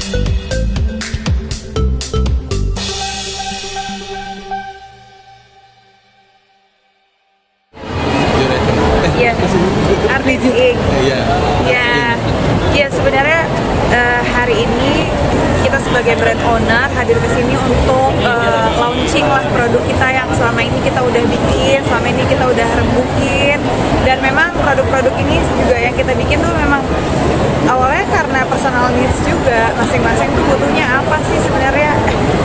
Iya, Artis Ink. Ya sebenarnya hari ini kita sebagai brand owner hadir ke sini untuk launching lah produk kita yang selama ini kita udah bikin, selama ini kita udah rembukin. Dan memang produk-produk ini juga yang kita bikin tuh memang awalnya karena personal needs juga, masing-masing tuh butuhnya apa sih sebenarnya,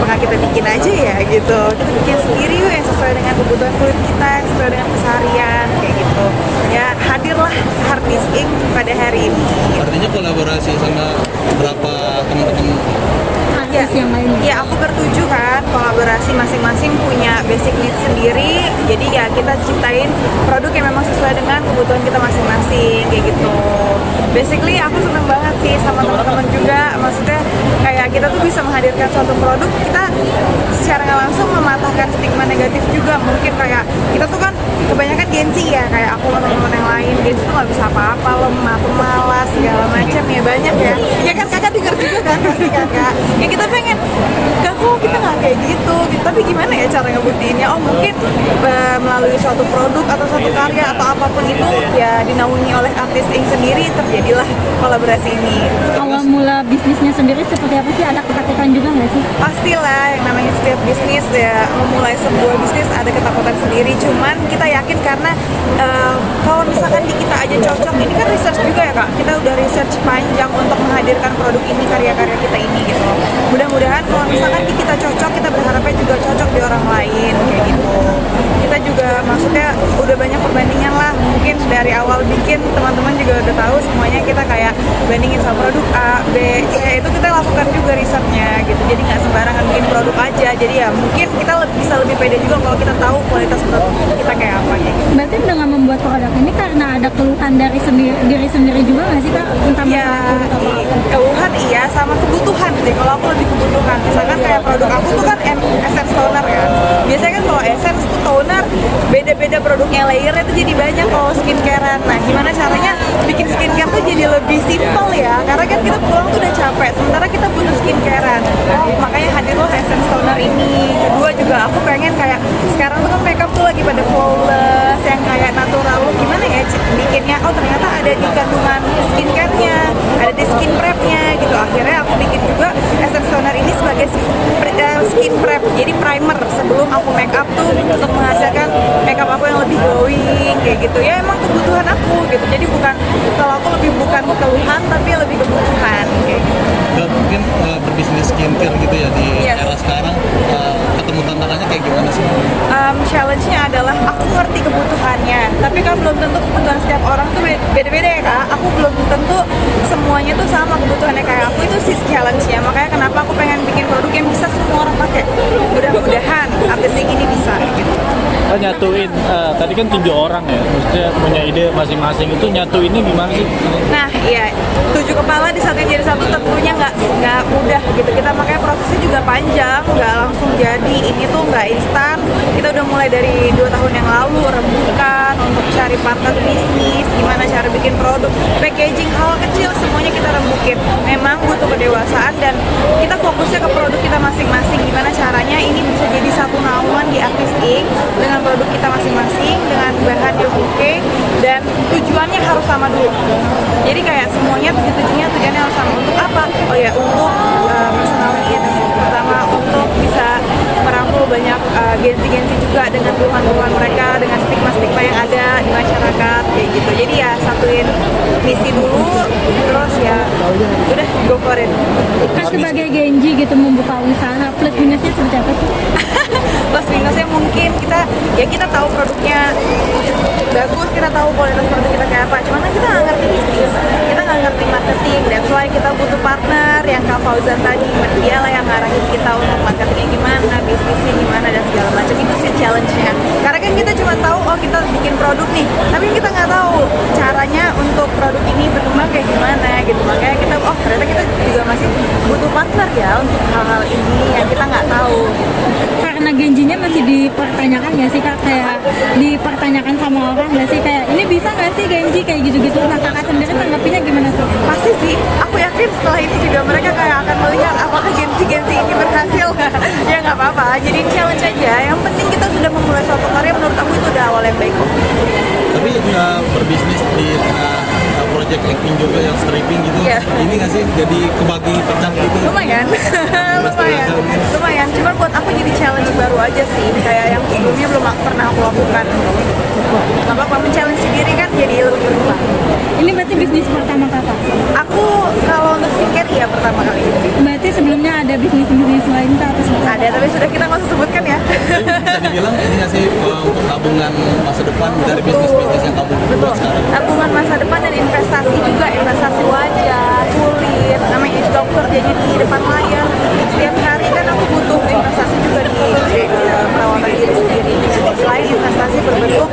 maka kita bikin aja ya gitu, kita bikin sendiri yuk yang sesuai dengan kebutuhan kulit kita, yang sesuai dengan keseharian kayak gitu ya. Hadirlah Artis Ink pada hari ini. Artinya kolaborasi sama berapa teman-teman artis yang lain? Ya aku bertujuh kan, kolaborasi masing-masing punya basic needs sendiri. Jadi ya kita ciptain produk yang memang sesuai dengan kebutuhan kita masing-masing kayak gitu. Basically aku seneng banget sih sama teman-teman juga. Maksudnya kayak kita tuh bisa menghadirkan suatu produk, kita secara nggak langsung mematahkan stigma negatif juga. Mungkin kayak kita tuh kan kebanyakan Gen Z ya, kayak aku sama teman-teman yang lain, Gen Z tuh nggak bisa apa-apa, lemah, pemalas, segala macam ya, banyak ya. Ya kan kakak denger juga kan pasti kakak. Ya kita pengen, gak kok kita nggak kayak gitu. Tapi gimana ya cara ngebuktiinnya? Oh mungkin melalui suatu produk atau suatu karya atau apapun itu ya dinaungi oleh Artis Ink sendiri, terjadilah kolaborasi ini. Awal mula bisnisnya sendiri seperti apa sih? Ada ketakutan juga nggak sih? Pastilah, yang namanya setiap bisnis ya, memulai sebuah bisnis ada ketakutan sendiri. Cuman kita yakin karena kalau misalkan di kita aja cocok, ini kan research juga ya kak, kita udah research panjang untuk menghadirkan produk ini, karya-karya kita ini gitu. Mudah-mudahan kalau misalkan di kita cocok, kita berharapnya juga cocok di orang lain kayak gitu. Kita juga maksudnya udah banyak perbandingan lah, mungkin dari awal bikin teman-teman juga udah tahu semuanya, kita kayak bandingin sama produk A, B, C, itu kita lakukan juga risetnya gitu. Jadi nggak sembarangan bikin produk aja. Jadi ya mungkin kita bisa lebih pede juga kalau kita tahu kualitas produk kita kayak apa ya. Berarti dengan membuat produk ini karena ada keluhan dari diri sendiri juga nggak sih kak? Entah ya, keluhan iya, sama kebutuhan sih. Kalau aku lebih kebutuhan, misalkan kayak produk aku tuh kan essence toner kan. Biasanya kan kalau essence tuh toner beda-beda produknya, layernya tuh jadi banyak. Kalau skincarean, nah gimana caranya bikin skincare tuh jadi lebih simple ya, karena kan kita pulang tuh udah capek, sementara kita butuh skincarean. Makanya hadirlah essence toner ini. Kedua juga aku pengen kayak sekarang tuh kan makeup tuh lagi pada flawless, yang kayak natural. Gimana ya bikinnya? Oh ternyata ada di kandungan skincare-nya, ada di skin prep-nya gitu. Akhirnya aku bikin juga essence toner ini sebagai skin prep, jadi primer sebelum aku makeup tuh untuk menghasilkan makeup aku yang lebih glowing kayak gitu ya. Emang kebutuhan aku gitu, jadi bukan, kalau aku lebih bukan keluhan tapi lebih kebutuhan kayak gitu. Dan mungkin berbisnis skincare gitu ya di era sekarang, ketemu tantangannya kayak gimana sih? Challenge-nya adalah aku ngerti kebutuhannya, tapi kan belum tentu kebutuhan setiap orang tuh beda-beda ya kak. Aku belum tentu semuanya tuh sama kebutuhannya kayak aku, itu sih challenge-nya. Makanya kenapa aku pengen bikin produk yang bisa semua orang pakai. Mudah-mudahan Artis Ink ini bisa gitu. Nyatuin, tadi kan 7 orang ya, maksudnya punya ide masing-masing, itu nyatuinnya gimana sih? Nah iya, 7 kepala disatuin jadi satu tentunya nggak mudah gitu. Kita makanya prosesnya juga panjang, nggak langsung jadi. Ini tuh nggak instan. Kita udah mulai dari 2 tahun yang lalu rembukan untuk cari partner bisnis, gimana cara bikin produk, packaging, hal kecil semuanya kita rembukin. Memang butuh kedewasaan dan kita fokusnya ke produk kita masing-masing. Gimana caranya ini bisa jadi satu naungan di Artis Ink dengan produk kita masing-masing, dengan bahan yang oke, dan tujuannya harus sama dulu. Jadi kayak semuanya tujuannya harus sama. Untuk apa? Oh ya, untuk personal needs, pertama untuk bisa merangkul banyak Gen-Z juga dengan keluhan-keluhan mereka, dengan stigma-stigma yang ada di masyarakat kayak gitu. Jadi ya satuin misi dulu, terus ya udah go for it. Kak sebagai Gen Z gitu membuka usaha, plus minusnya seperti apa sih? Plus minusnya mungkin kita tahu produknya bagus, kita tahu kualitas produk kita kayak apa, cuman kan kita nggak ngerti bisnis, kita nggak ngerti marketing. That's why kita butuh partner yang Kak Fauzan tadi, dia lah yang ngarahin kita untuk marketingnya gimana, bisnisnya gimana, dan segala macam. Itu sih challenge-nya, karena kan kita cuma tahu oh kita bikin produk nih, tapi kita nggak tahu caranya untuk produk ini berkembang kayak gimana gitu. Makanya kita ternyata kita juga masih butuh partner ya untuk hal-hal ini yang kita nggak tahu. Karena Gen Z-nya masih dipertanyakan nggak sih kak, kayak dipertanyakan sama orang nggak sih, kayak ini bisa nggak sih Gen Z kayak gitu-gitu. Nah kakak sendiri tanggapinya gimana tuh? Pasti sih, aku yakin setelah ini juga mereka kayak akan melihat jadi challenge aja. Yang penting kita sudah memulai suatu karya, menurut aku itu udah awal yang baik kok. Tapi berbisnis di tengah project acting juga yang stripping gitu, Iya. ini nggak sih jadi kebagi pecah gitu? Lumayan, lumayan. Cuman buat aku jadi challenge baru aja sih, kayak yang sebelumnya belum pernah aku lakukan. Gak apa-apa, men-challenge sendiri kan jadi lebih berkembang. Ini berarti bisnis pertama kakak? Aku kalau untuk skincare ya pertama kali ini. Berarti sebelumnya ada bisnis-bisnis lain kak atau seperti apa? Ada, tapi sudah kita nggak usah sebutkan ya. Tapi bisa dibilang ini nggak sih untuk tabungan masa depan dari bisnis-bisnis yang kamu buat sekarang? Tabungan masa depan dan investasi juga, investasi wajah, kulit, namanya jadi dokter jadi di depan layar. Setiap hari kan aku butuh investasi juga di perawatan diri sendiri. Selain investasi berbentuk